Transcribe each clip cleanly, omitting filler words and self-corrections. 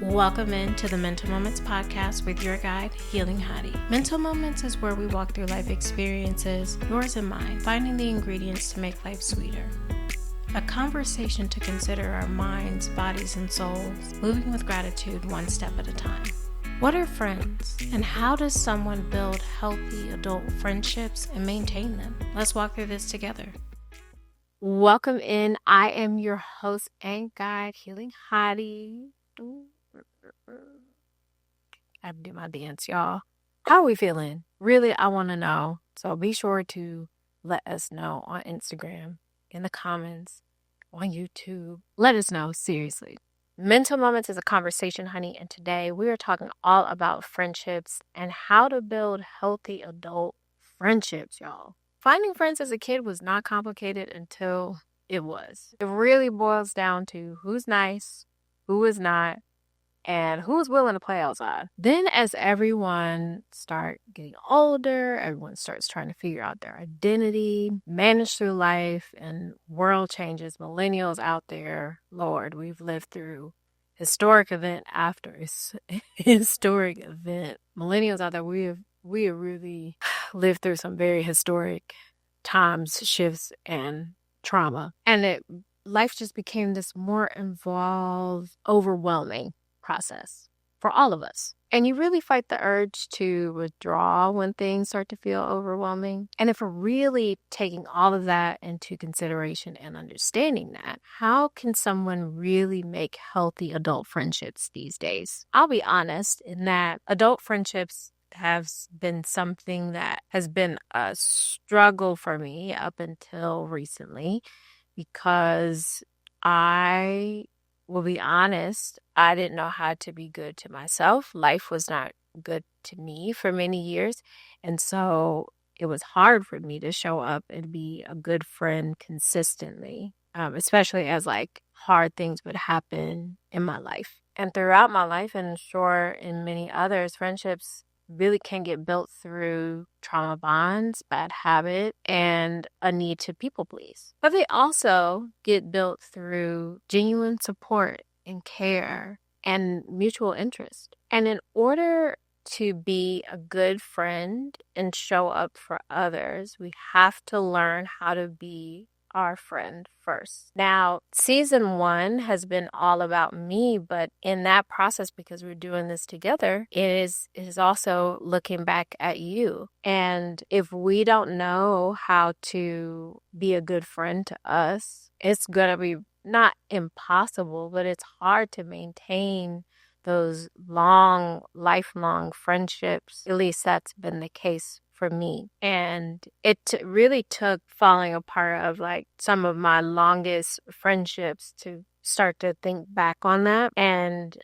Welcome into the Mental Moments podcast with your guide, Healing Hottie. Mental Moments is where we walk through life experiences, yours and mine, finding the ingredients to make life sweeter. A conversation to consider our minds, bodies, and souls, moving with gratitude one step at a time. What are friends, and how does someone build healthy adult friendships and maintain them? Let's walk through this together. Welcome in. I am your host and guide, Healing Hottie. I have to do my dance, y'all. How are we feeling? Really, I want to know. So be sure to let us know on Instagram, in the comments, on YouTube. Let us know, seriously. Mental Moments is a conversation, honey, and today we are talking all about friendships and how to build healthy adult friendships, y'all. Finding friends as a kid was not complicated until it was. It really boils down to who's nice, who is not, and who's willing to play outside. Then as everyone start getting older, everyone starts trying to figure out their identity, manage through life, and world changes. Millennials out there, Lord, we've lived through historic event after historic event. Millennials out there, we have really lived through some very historic times, shifts, and trauma. And life just became this more involved, overwhelming process for all of us. And you really fight the urge to withdraw when things start to feel overwhelming. And if we're really taking all of that into consideration and understanding that, how can someone really make healthy adult friendships these days? I'll be honest in that adult friendships have been something that has been a struggle for me up until recently, because I will be honest, I didn't know how to be good to myself. Life was not good to me for many years. And so it was hard for me to show up and be a good friend consistently, especially as hard things would happen in my life. And throughout my life, and sure in many others, friendships really can get built through trauma bonds, bad habit, and a need to people please. But they also get built through genuine support and care and mutual interest. And in order to be a good friend and show up for others, we have to learn how to be our friend first. Now, season 1 has been all about me, but in that process, because we're doing this together, it is also looking back at you. And if we don't know how to be a good friend to us, it's gonna be not impossible, but it's hard to maintain those lifelong friendships. At least that's been the case for me. And it really took falling apart of some of my longest friendships to start to think back on that. And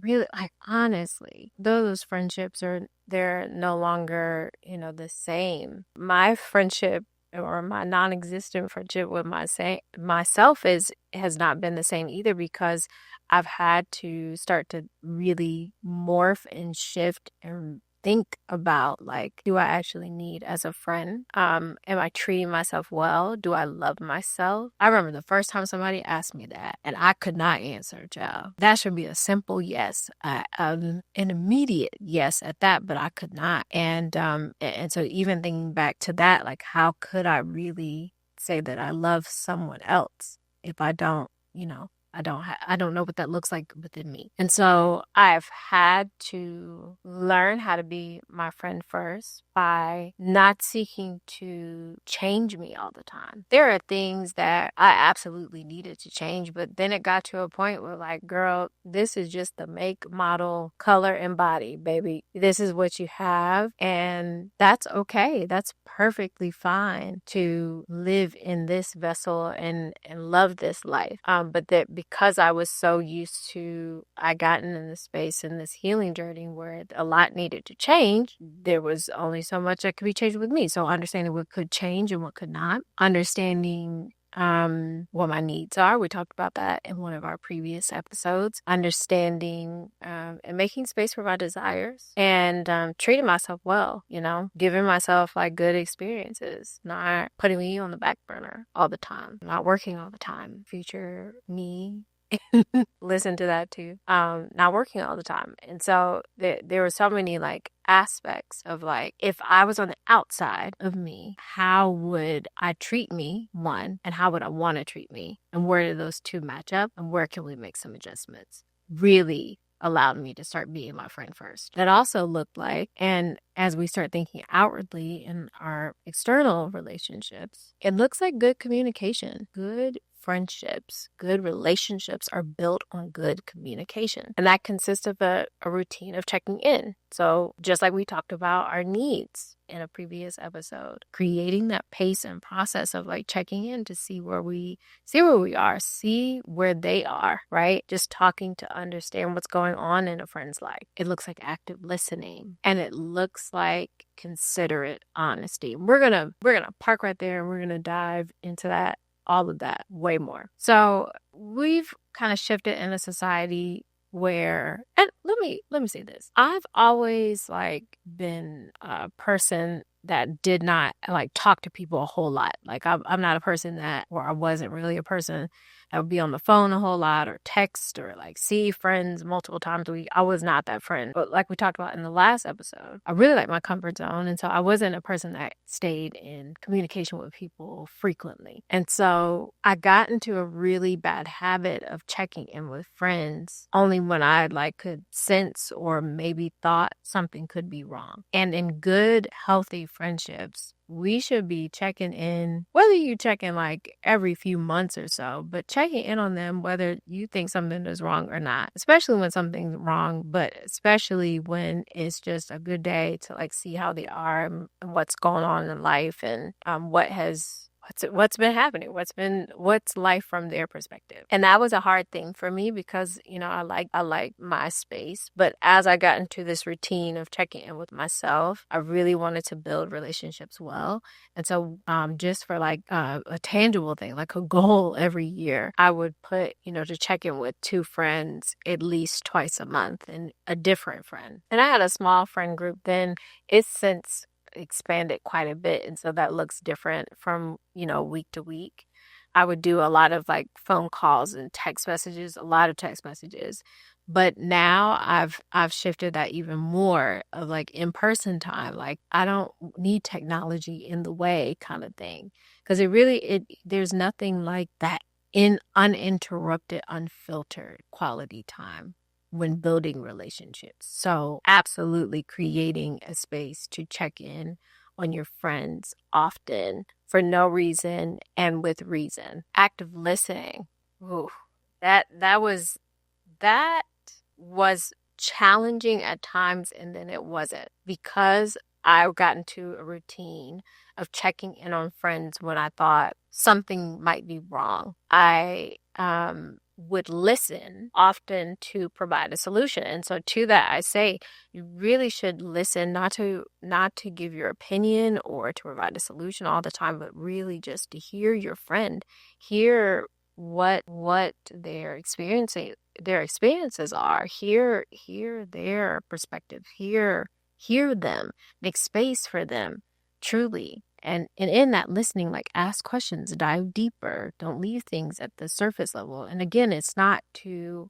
really, honestly, those friendships they're no longer, the same. My friendship or my non-existent friendship with myself has not been the same either, because I've had to start to really morph and shift and think about do I actually need as a friend? Am I treating myself well? Do I love myself? I remember the first time somebody asked me that, and I could not answer, child. That should be a simple yes, an immediate yes at that, but I could not. And so even thinking back to that, how could I really say that I love someone else if I don't, I don't know what that looks like within me. And so I've had to learn how to be my friend first by not seeking to change me all the time. There are things that I absolutely needed to change, but then it got to a point where girl, this is just the make, model, color, and body, baby. This is what you have, and that's okay. That's perfectly fine to live in this vessel and love this life. But that because I was so used to, I gotten in this space in this healing journey where a lot needed to change, there was only so much that could be changed with me. So understanding what could change and what could not, understanding what my needs are. We talked about that in one of our previous episodes. Understanding and making space for my desires, and treating myself well, giving myself good experiences, not putting me on the back burner all the time, not working all the time. Future me Listen to that too. Not working all the time. And so there were so many like aspects of like, if I was on the outside of me, how would I treat me, one, and how would I want to treat me? And where do those two match up? And where can we make some adjustments? Really allowed me to start being my friend first. That also looked like, and as we start thinking outwardly in our external relationships, it looks like good communication, good friendships, good relationships are built on good communication. And that consists of a routine of checking in. So just like we talked about our needs in a previous episode, creating that pace and process of like checking in to see where we are, see where they are, right? Just talking to understand what's going on in a friend's life. It looks like active listening, and it looks like considerate honesty. We're gonna park right there, and we're gonna dive into that, all of that, way more. So we've kind of shifted in a society where, and let me say this, I've always like been a person that did not like talk to people a whole lot. Like I'm not a person that, or I wasn't really a person that would be on the phone a whole lot or text or like see friends multiple times a week. I was not that friend. But like we talked about in the last episode, I really like my comfort zone. And so I wasn't a person that stayed in communication with people frequently. And so I got into a really bad habit of checking in with friends only when I like could sense or maybe thought something could be wrong. And in good, healthy friendships, we should be checking in, whether you check in like every few months or so, but checking in on them whether you think something is wrong or not, especially when something's wrong, but especially when it's just a good day to like see how they are and what's going on in life and what's been happening, what's life from their perspective. And that was a hard thing for me because, I like my space. But as I got into this routine of checking in with myself, I really wanted to build relationships well. And so just for like a tangible thing, like a goal every year, I would put, to check in with 2 friends at least twice a month and a different friend. And I had a small friend group then. It's since expanded quite a bit, and so that looks different from week to week. I would do a lot of like phone calls and a lot of text messages, but now I've shifted that even more of like in-person time. Like I don't need technology in the way kind of thing, because there's nothing like that in uninterrupted, unfiltered quality time when building relationships. So absolutely creating a space to check in on your friends often for no reason and with reason. Active listening. Ooh, that was challenging at times, and then it wasn't, because I got into a routine of checking in on friends when I thought something might be wrong. I would listen often to provide a solution. And so to that, I say you really should listen, not to give your opinion or to provide a solution all the time, but really just to hear your friend, hear what their experiences are, hear their perspective, hear them, make space for them truly. And in that listening, like ask questions, dive deeper, don't leave things at the surface level. And again, it's not to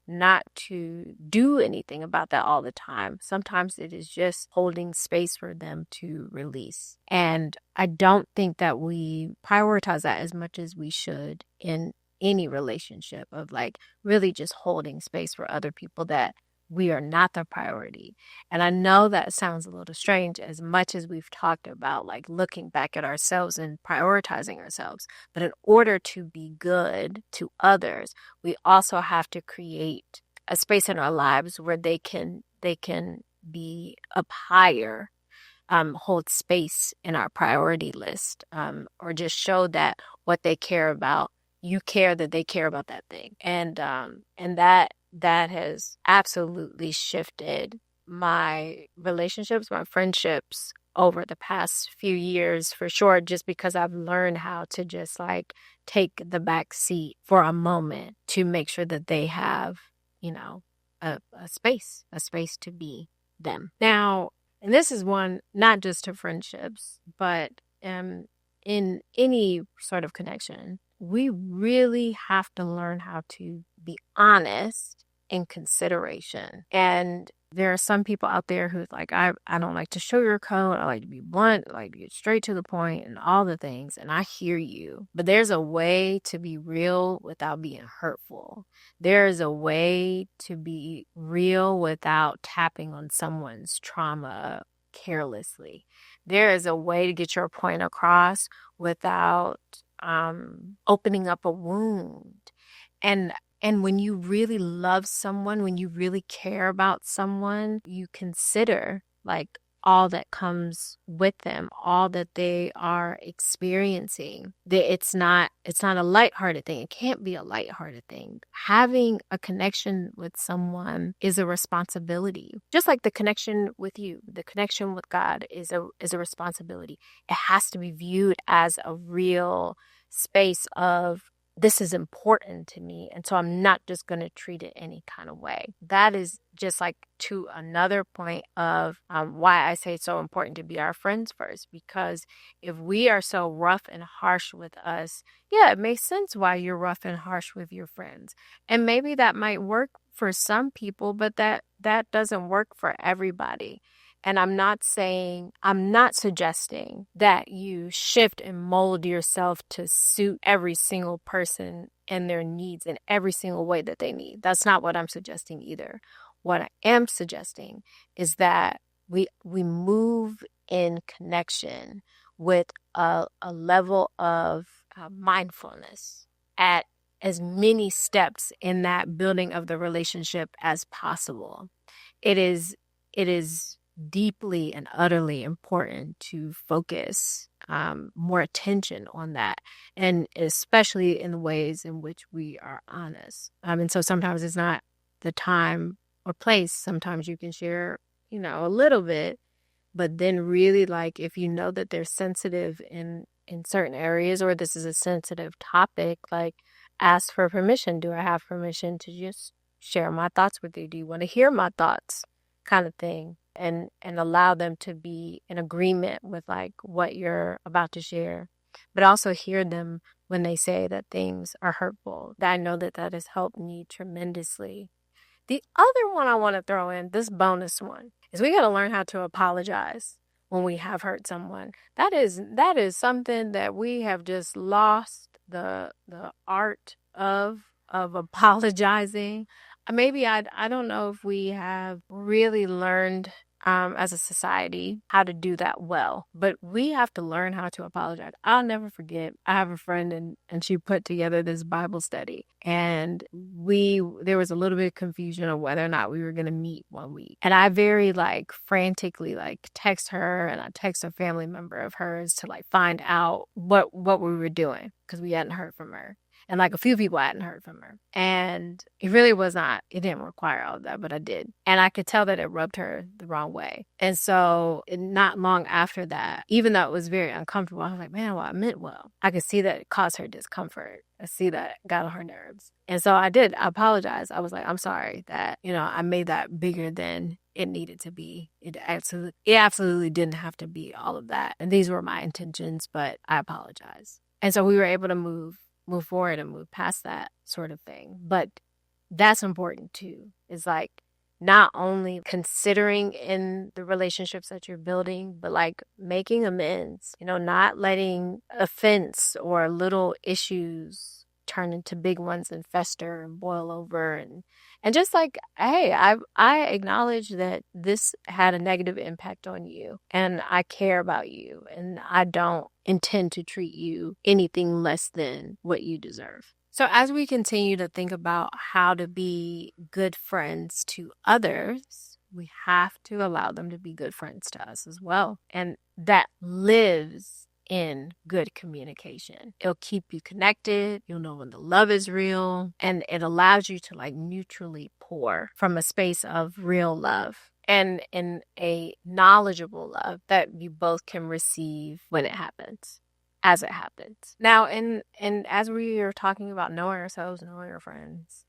do anything about that all the time. Sometimes it is just holding space for them to release. And I don't think that we prioritize that as much as we should in any relationship, of like really just holding space for other people that we are not the priority. And I know that sounds a little strange, as much as we've talked about like looking back at ourselves and prioritizing ourselves. But in order to be good to others, we also have to create a space in our lives where they can be up higher, hold space in our priority list, or just show that what they care about, you care that they care about that thing. And that has absolutely shifted my relationships, my friendships over the past few years, for sure, just because I've learned how to just like take the back seat for a moment to make sure that they have, a space to be them. Now, and this is one, not just to friendships, but in any sort of connection, we really have to learn how to be honest in consideration. And there are some people out there who's like, I don't like to sugarcoat. I like to be blunt. I like to get straight to the point and all the things. And I hear you. But there's a way to be real without being hurtful. There is a way to be real without tapping on someone's trauma carelessly. There is a way to get your point across without opening up a wound. And when you really love someone, when you really care about someone, you consider like all that comes with them, all that they are experiencing. That it's not a lighthearted thing. It can't be a lighthearted thing. Having a connection with someone is a responsibility. Just like the connection with you, the connection with God is a responsibility. It has to be viewed as a real space of, this is important to me, and so I'm not just going to treat it any kind of way. That is just like to another point of why I say it's so important to be our friends first, because if we are so rough and harsh with us, yeah, it makes sense why you're rough and harsh with your friends. And maybe that might work for some people, but that doesn't work for everybody. And I'm not suggesting that you shift and mold yourself to suit every single person and their needs in every single way that they need. That's not what I'm suggesting either. What I am suggesting is that we move in connection with a level of mindfulness at as many steps in that building of the relationship as possible. It is deeply and utterly important to focus more attention on that, and especially in the ways in which we are honest. And so sometimes it's not the time or place. Sometimes you can share, a little bit, but then really, like, if you know that they're sensitive in certain areas, or this is a sensitive topic, like, ask for permission. Do I have permission to just share my thoughts with you? Do you want to hear my thoughts? Kind of thing. And allow them to be in agreement with like what you're about to share, but also hear them when they say that things are hurtful. I know that has helped me tremendously. The other one I want to throw in, this bonus one, is we got to learn how to apologize when we have hurt someone. That is something that we have just lost the art of apologizing. Maybe I don't know if we have really learned as a society how to do that well, but we have to learn how to apologize. I'll never forget, I have a friend and she put together this Bible study, and there was a little bit of confusion of whether or not we were going to meet one week. And I very frantically text her, and I text a family member of hers to find out what we were doing, because we hadn't heard from her. And a few people I hadn't heard from her. And it really it didn't require all of that, but I did. And I could tell that it rubbed her the wrong way. And so not long after that, even though it was very uncomfortable, I was like, man, well, I meant well. I could see that it caused her discomfort. I see that it got on her nerves. And so I apologized. I was like, I'm sorry that, I made that bigger than it needed to be. It absolutely didn't have to be all of that. And these were my intentions, but I apologize. And so we were able to move forward and move past that sort of thing. But that's important too. It's not only considering in the relationships that you're building, but making amends, not letting offense or little issues turn into big ones and fester and boil over, and just hey, I acknowledge that this had a negative impact on you, and I care about you, and I don't intend to treat you anything less than what you deserve. So as we continue to think about how to be good friends to others, we have to allow them to be good friends to us as well. And that lives in good communication. It'll keep you connected. You'll know when the love is real, and it allows you to neutrally pour from a space of real love, and in a knowledgeable love that you both can receive when it happens, as it happens. Now, and as we are talking about knowing ourselves, knowing our friends,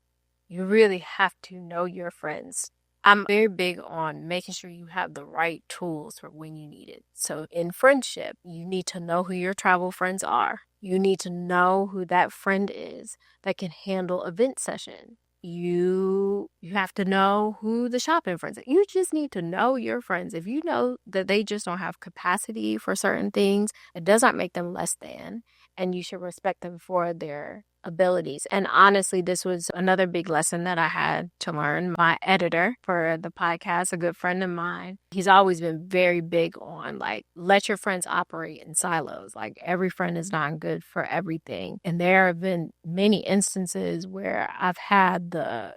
you really have to know your friends. I'm very big on making sure you have the right tools for when you need it. So in friendship, you need to know who your travel friends are. You need to know who that friend is that can handle a vent session. you have to know who the shopping friends are. You just need to know your friends. If you know that they just don't have capacity for certain things, it does not make them less than, and you should respect them for their abilities. And honestly, this was another big lesson that I had to learn. My editor for the podcast, a good friend of mine, he's always been very big on like, let your friends operate in silos. Like every friend is not good for everything. And there have been many instances where I've had the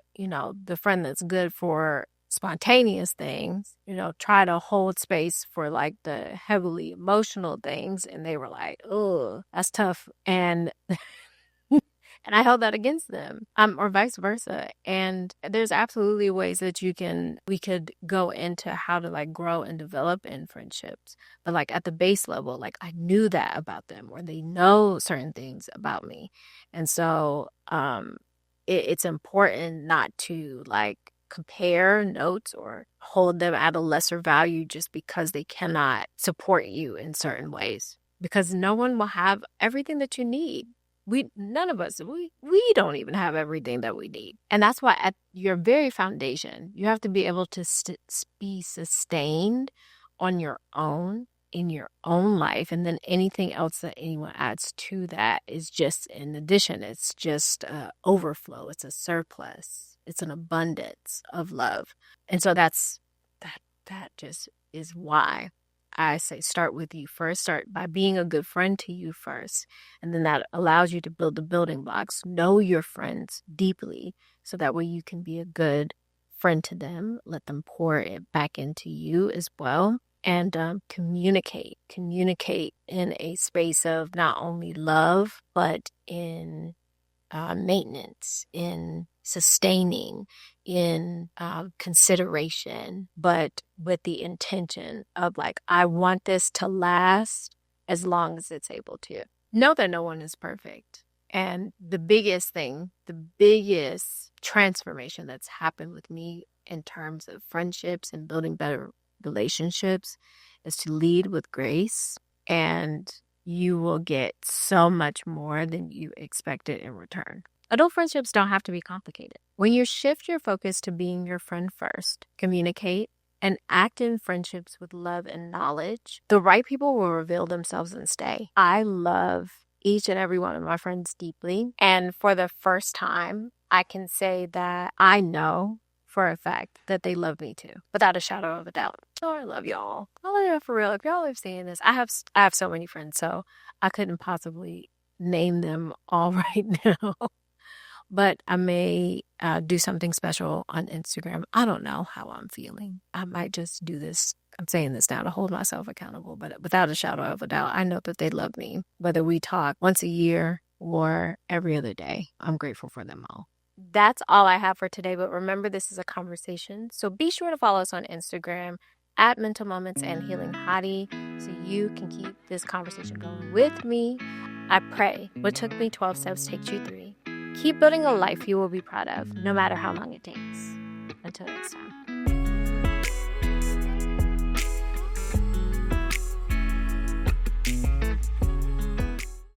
friend that's good for spontaneous things, try to hold space for like the heavily emotional things. And they were like, oh, that's tough. And and I held that against them, or vice versa. And there's absolutely ways that we could go into how to like grow and develop in friendships. But like at the base level, like I knew that about them, or they know certain things about me. And so it's important not to like compare notes or hold them at a lesser value just because they cannot support you in certain ways. Because no one will have everything that you need. None of us, we don't even have everything that we need. And that's why at your very foundation, you have to be able to be sustained on your own, in your own life. And then anything else that anyone adds to that is just an addition. It's just overflow. It's a surplus. It's an abundance of love. And so that just is why I say start with you first. Start by being a good friend to you first. And then that allows you to build the building blocks. Know your friends deeply so that way you can be a good friend to them. Let them pour it back into you as well. And communicate in a space of not only love, but in maintenance, in sustaining, in consideration, but with the intention of like, I want this to last as long as it's able to. Know that no one is perfect. And the biggest transformation that's happened with me in terms of friendships and building better relationships is to lead with grace, and you will get so much more than you expected in return. Adult friendships don't have to be complicated. When you shift your focus to being your friend first, communicate, and act in friendships with love and knowledge, the right people will reveal themselves and stay. I love each and every one of my friends deeply. And for the first time, I can say that I know for a fact that they love me too, without a shadow of a doubt. Oh, I love y'all. I love y'all for real. If y'all are seeing this, I have so many friends, so I couldn't possibly name them all right now. But I may do something special on Instagram. I don't know how I'm feeling. I might just do this. I'm saying this now to hold myself accountable, but without a shadow of a doubt, I know that they love me. Whether we talk once a year or every other day, I'm grateful for them all. That's all I have for today. But remember, this is a conversation. So be sure to follow us on Instagram at Mental Moments and Healing Hottie so you can keep this conversation going with me. I pray what took me 12 steps takes you 3. Keep building a life you will be proud of, no matter how long it takes. Until next time.